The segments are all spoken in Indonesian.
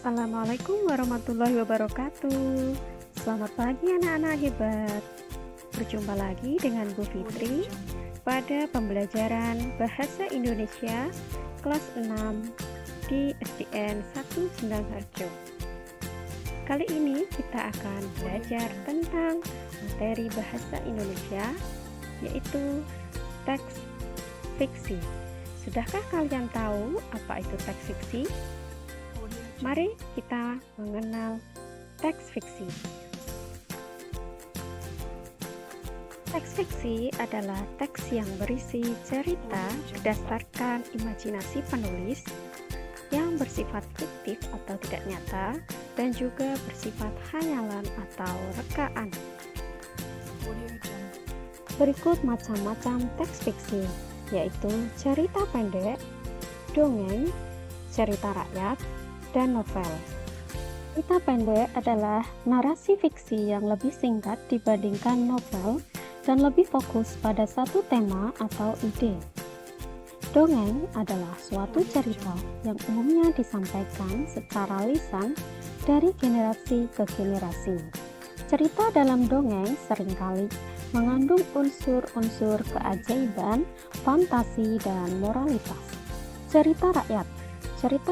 Assalamualaikum warahmatullahi wabarakatuh. Selamat pagi anak-anak hebat. Berjumpa lagi dengan Bu Fitri pada pembelajaran Bahasa Indonesia kelas 6 di SDN 1 Sendangharjo. Kali ini kita akan belajar tentang materi Bahasa Indonesia, yaitu teks fiksi. Sudahkah kalian tahu apa itu teks fiksi? Mari kita mengenal teks fiksi. Teks fiksi adalah teks yang berisi cerita berdasarkan imajinasi penulis yang bersifat fiktif atau tidak nyata dan juga bersifat hayalan atau rekaan. Berikut macam-macam teks fiksi, yaitu cerita pendek, dongeng, cerita rakyat, dan novel. Cerita pendek adalah narasi fiksi yang lebih singkat dibandingkan novel dan lebih fokus pada satu tema atau ide. Dongeng adalah suatu cerita yang umumnya disampaikan secara lisan dari generasi ke generasi. Cerita dalam dongeng seringkali mengandung unsur-unsur keajaiban, fantasi, dan moralitas. Cerita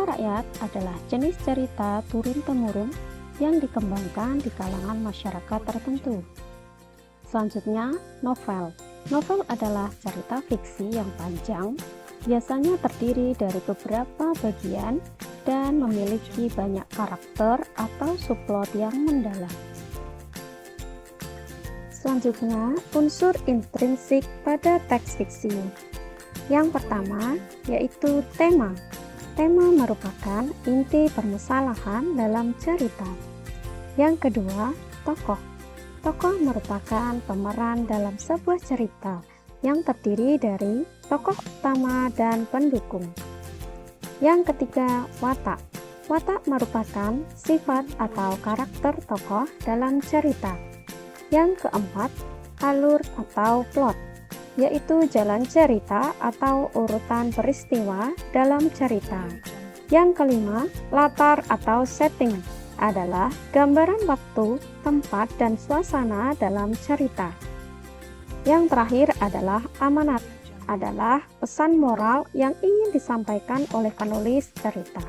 rakyat adalah jenis cerita turun-temurun yang dikembangkan di kalangan masyarakat tertentu. Selanjutnya, novel. Novel adalah cerita fiksi yang panjang, biasanya terdiri dari beberapa bagian dan memiliki banyak karakter atau subplot yang mendalam. Selanjutnya, unsur intrinsik pada teks fiksi. Yang pertama, yaitu tema. Tema merupakan inti permasalahan dalam cerita. Yang kedua, tokoh. Tokoh merupakan pemeran dalam sebuah cerita yang terdiri dari tokoh utama dan pendukung. Yang ketiga, watak. Watak merupakan sifat atau karakter tokoh dalam cerita. Yang keempat, alur atau plot, yaitu jalan cerita atau urutan peristiwa dalam cerita. Yang kelima, latar atau setting adalah gambaran waktu, tempat, dan suasana dalam cerita. Yang terakhir adalah amanat, adalah pesan moral yang ingin disampaikan oleh penulis cerita.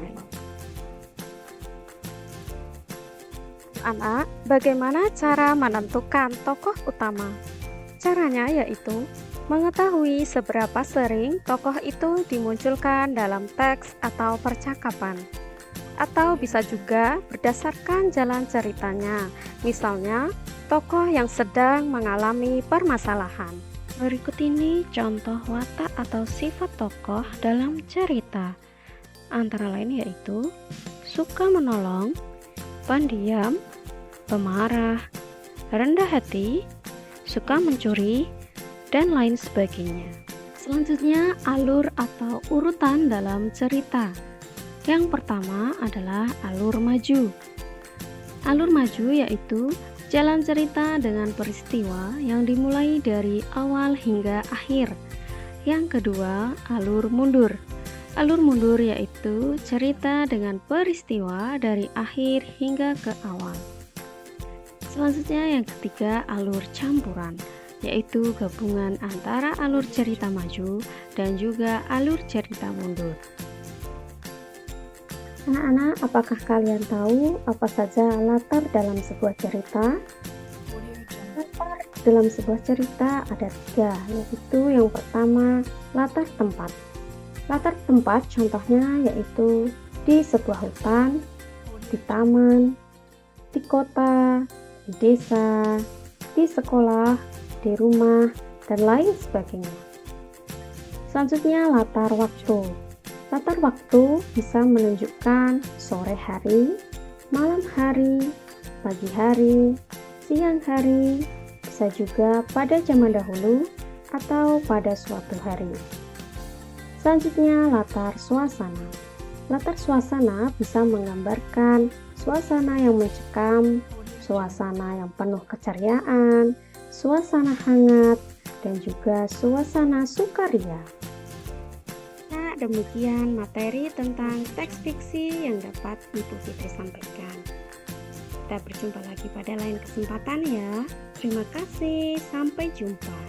Anak, bagaimana cara menentukan tokoh utama? Caranya yaitu mengetahui seberapa sering tokoh itu dimunculkan dalam teks atau percakapan, atau bisa juga berdasarkan jalan ceritanya, misalnya tokoh yang sedang mengalami permasalahan. Berikut ini contoh watak atau sifat tokoh dalam cerita, antara lain yaitu suka menolong, pendiam, pemarah, rendah hati, suka mencuri, dan lain sebagainya. Selanjutnya, alur atau urutan dalam cerita. Yang pertama adalah alur maju. Alur maju yaitu jalan cerita dengan peristiwa yang dimulai dari awal hingga akhir. Yang kedua, alur mundur. Alur mundur yaitu cerita dengan peristiwa dari akhir hingga ke awal. Selanjutnya yang ketiga, alur campuran, yaitu gabungan antara alur cerita maju dan juga alur cerita mundur. Anak-anak, apakah kalian tahu apa saja latar dalam sebuah cerita? Latar dalam sebuah cerita ada 3, yaitu yang pertama, latar tempat. Latar tempat contohnya yaitu di sebuah hutan, di taman, di kota, di desa, di sekolah, di rumah, dan lain sebagainya. Selanjutnya, latar waktu. Latar waktu bisa menunjukkan sore hari, malam hari, pagi hari, siang hari, bisa juga pada zaman dahulu atau pada suatu hari. Selanjutnya, latar suasana. Latar suasana bisa menggambarkan suasana yang mencekam, suasana yang penuh keceriaan, suasana hangat, dan juga suasana sukaria. Nah, demikian materi tentang teks fiksi yang dapat Ibu Fitri sampaikan. Kita berjumpa lagi pada lain kesempatan ya. Terima kasih, sampai jumpa.